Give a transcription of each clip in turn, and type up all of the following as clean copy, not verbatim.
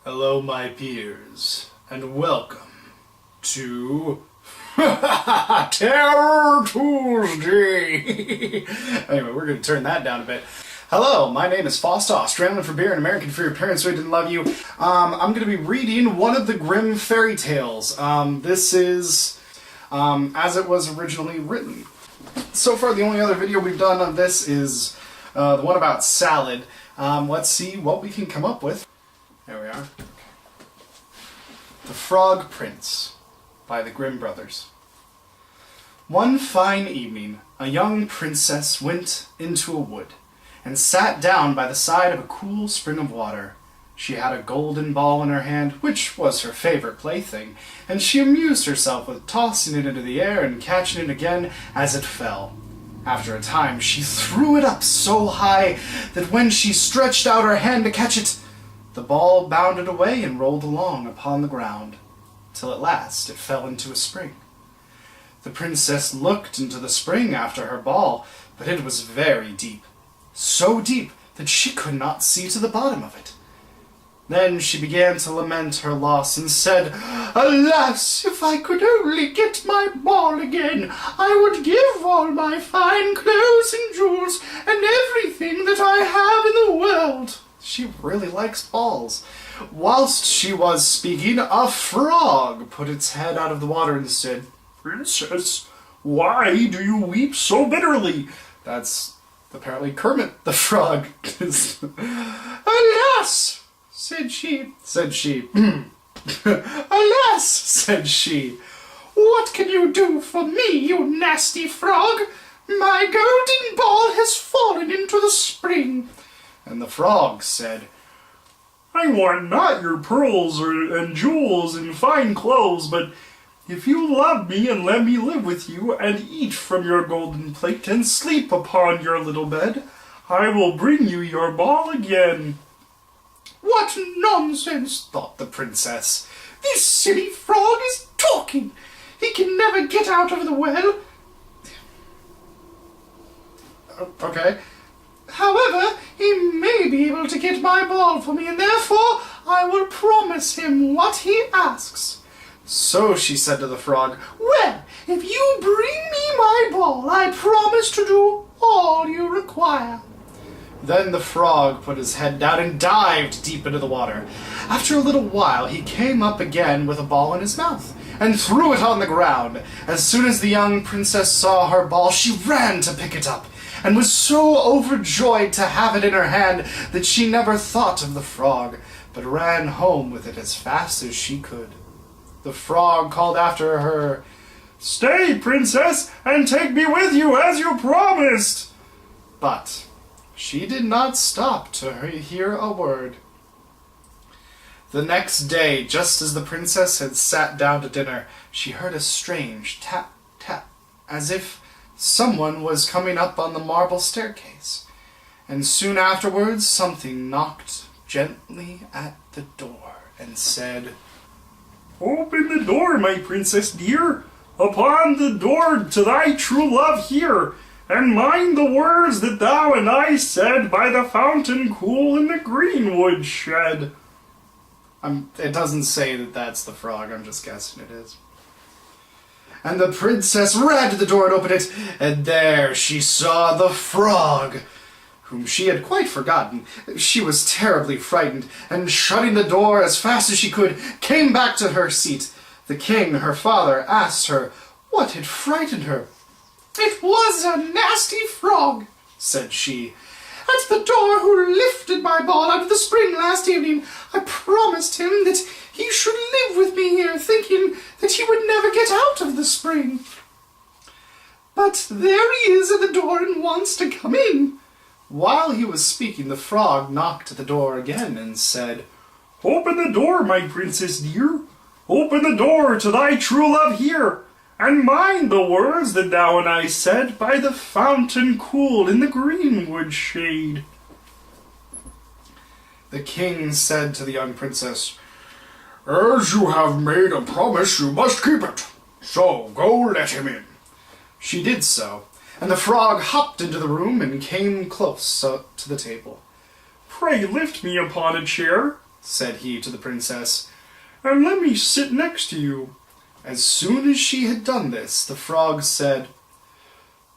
Hello, my peers, and welcome to Terror Tuesday. Anyway, we're going to turn that down a bit. Hello, my name is Fawstah, Australian for beer and American for your parents who didn't love you. I'm going to be reading one of the Grimm fairy tales. This is as it was originally written. So far, the only other video we've done of this is the one about salad. Let's see what we can come up with. There we are. The Frog Prince by the Grimm brothers. One fine evening, a young princess went into a wood and sat down by the side of a cool spring of water. She had a golden ball in her hand, which was her favorite plaything, and she amused herself with tossing it into the air and catching it again as it fell. After a time, she threw it up so high that when she stretched out her hand to catch it, the ball bounded away and rolled along upon the ground, till at last it fell into a spring. The princess looked into the spring after her ball, but it was very deep, so deep that she could not see to the bottom of it. Then she began to lament her loss and said, "Alas, if I could only get my ball again, I would give all my fine clothes and jewels and everything that I have in the world." She really likes balls. Whilst she was speaking, a frog put its head out of the water and said, "Princess, why do you weep so bitterly?" That's apparently Kermit the Frog. "Alas," said she. "Alas," said she, "what can you do for me, you nasty frog? My golden ball has fallen into the spring." And the frog said, "I want not your pearls and jewels and fine clothes, but if you love me and let me live with you and eat from your golden plate and sleep upon your little bed, I will bring you your ball again." "What nonsense," thought the princess. "This silly frog is talking. He can never get out of the well." Okay. "However, he may be able to get my ball for me, and therefore I will promise him what he asks." So she said to the frog, "Well, if you bring me my ball, I promise to do all you require." Then the frog put his head down and dived deep into the water. After a little while, he came up again with a ball in his mouth and threw it on the ground. As soon as the young princess saw her ball, she ran to pick it up, and was so overjoyed to have it in her hand that she never thought of the frog, but ran home with it as fast as she could. The frog called after her, "Stay, princess, and take me with you as you promised." But she did not stop to hear a word. The next day, just as the princess had sat down to dinner, she heard a strange tap, tap, as if someone was coming up on the marble staircase, and soon afterwards something knocked gently at the door and said, "Open the door, my princess dear, upon the door to thy true love here, and mind the words that thou and I said by the fountain cool in the greenwood shed." It doesn't say that that's the frog, I'm just guessing it is. And the princess ran to the door and opened it, and there she saw the frog, whom she had quite forgotten. She was terribly frightened, and shutting the door as fast as she could, came back to her seat. The king, her father, asked her what had frightened her. "It was a nasty frog," said she, "at the door who lifted my ball out of the spring last evening. I promised him that he should live with me here, thinking that he would never get out of the spring. But there he is at the door and wants to come in." While he was speaking, the frog knocked at the door again and said, "Open the door, my princess dear. Open the door to thy true love here, and mind the words that thou and I said by the fountain cool in the greenwood shade." The king said to the young princess, "As you have made a promise, you must keep it. So go let him in." She did so, and the frog hopped into the room and came close to the table. "Pray lift me upon a chair," said he to the princess, "and let me sit next to you." As soon as she had done this, the frog said,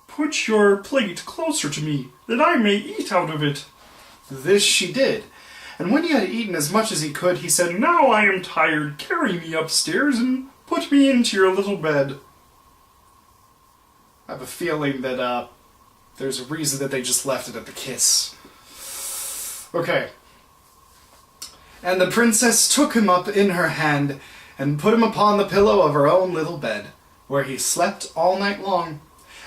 "Put your plate closer to me, that I may eat out of it." This she did, and when he had eaten as much as he could, he said, "Now I am tired. Carry me upstairs and put me into your little bed." I have a feeling that there's a reason that they just left it at the kiss. Okay. And the princess took him up in her hand and put him upon the pillow of her own little bed, where he slept all night long.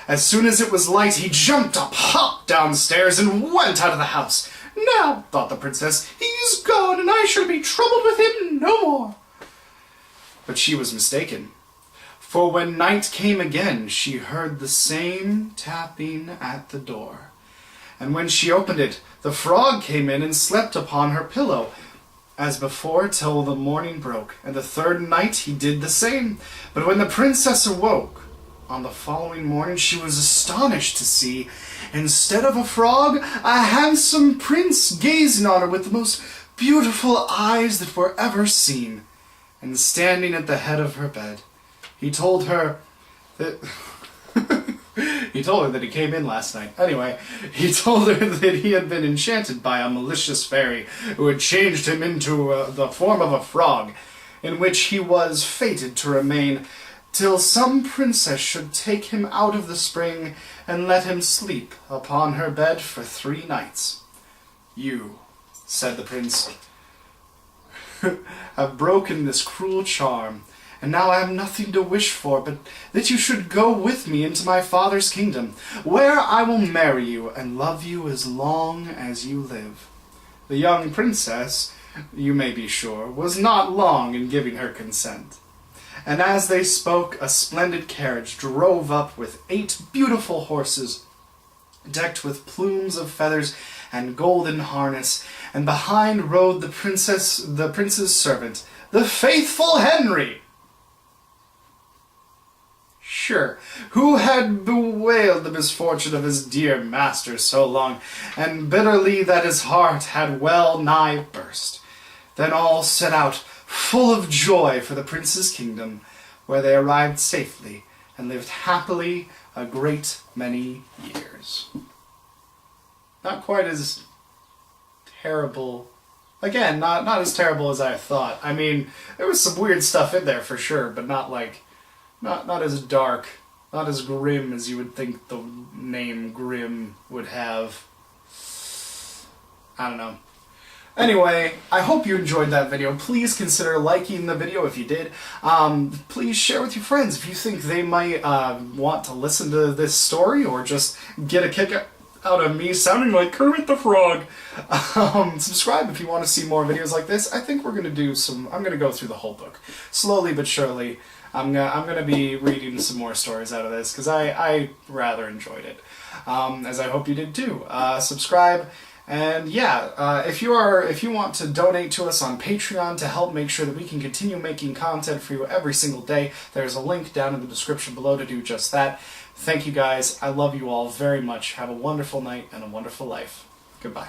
As soon as it was light, he jumped up, hopped downstairs, and went out of the house. "Now," thought the princess, "he's gone, and I shall be troubled with him no more." But she was mistaken. For when night came again, she heard the same tapping at the door. And when she opened it, the frog came in and slept upon her pillow, as before, till the morning broke. And the third night he did the same. But when the princess awoke on the following morning, she was astonished to see, instead of a frog, a handsome prince gazing on her with the most beautiful eyes that were ever seen, and standing at the head of her bed. He told her that he came in last night. Anyway, he told her that he had been enchanted by a malicious fairy who had changed him into the form of a frog, in which he was fated to remain till some princess should take him out of the spring and let him sleep upon her bed for 3 nights. "You," said the prince, "have broken this cruel charm, and now I have nothing to wish for but that you should go with me into my father's kingdom, where I will marry you and love you as long as you live." The young princess, you may be sure, was not long in giving her consent. And as they spoke, a splendid carriage drove up with 8 beautiful horses, decked with plumes of feathers and golden harness, and behind rode the prince's servant, the faithful Henry. Sure, who had bewailed the misfortune of his dear master so long, and bitterly that his heart had well nigh burst. Then all set out, full of joy, for the prince's kingdom, where they arrived safely, and lived happily a great many years. Not quite as terrible. Again, not as terrible as I thought. I mean, there was some weird stuff in there for sure, but not as dark, not as grim as you would think the name Grimm would have. I don't know. Anyway, I hope you enjoyed that video. Please consider liking the video if you did. Please share with your friends if you think they might want to listen to this story or just get a kick out of me sounding like Kermit the Frog. Subscribe if you want to see more videos like this. I think we're going to do I'm going to go through the whole book. Slowly but surely, I'm going to be reading some more stories out of this because I rather enjoyed it. As I hope you did too. Subscribe. And yeah, if you want to donate to us on Patreon to help make sure that we can continue making content for you every single day, there's a link down in the description below to do just that. Thank you guys. I love you all very much. Have a wonderful night and a wonderful life. Goodbye.